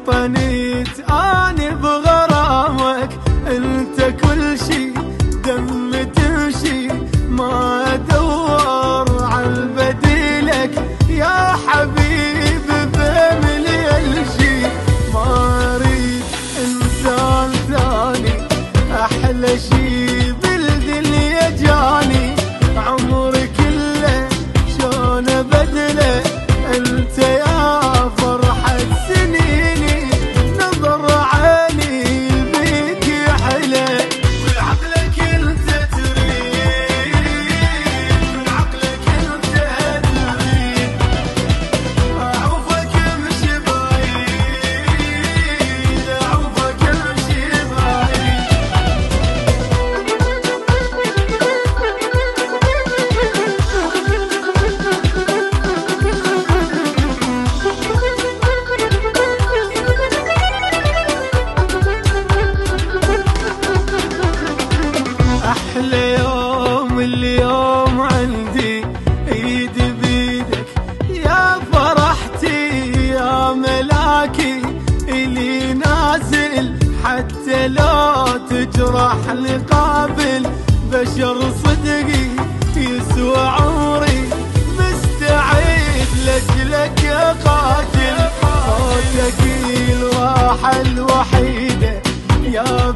اعطنيت اني بغرامك، انت كل شي دم تمشي، ما ادور عالبديلك يا حبيب بمليون شي. ما اريد انسان ثاني، احلى شي بالدنيا جاني، عمري كله شلون ابدله، انت يا فرحة سنيني، نظر عيني بيك يحلى. بعقلك انت تريد، بعقلك انت تريد، اعوفك امشي بعيد، اعوفك امشي بعيد. احلى يوم اليوم عندي، ايدي بيدك يا فرحتي، يا ملاكي الي نازل، حتى لو تجرحني قابل، بشر صدقي يسوى عمري، مستعد لك يا قاتل، صوتك الراحة الوحيدة يا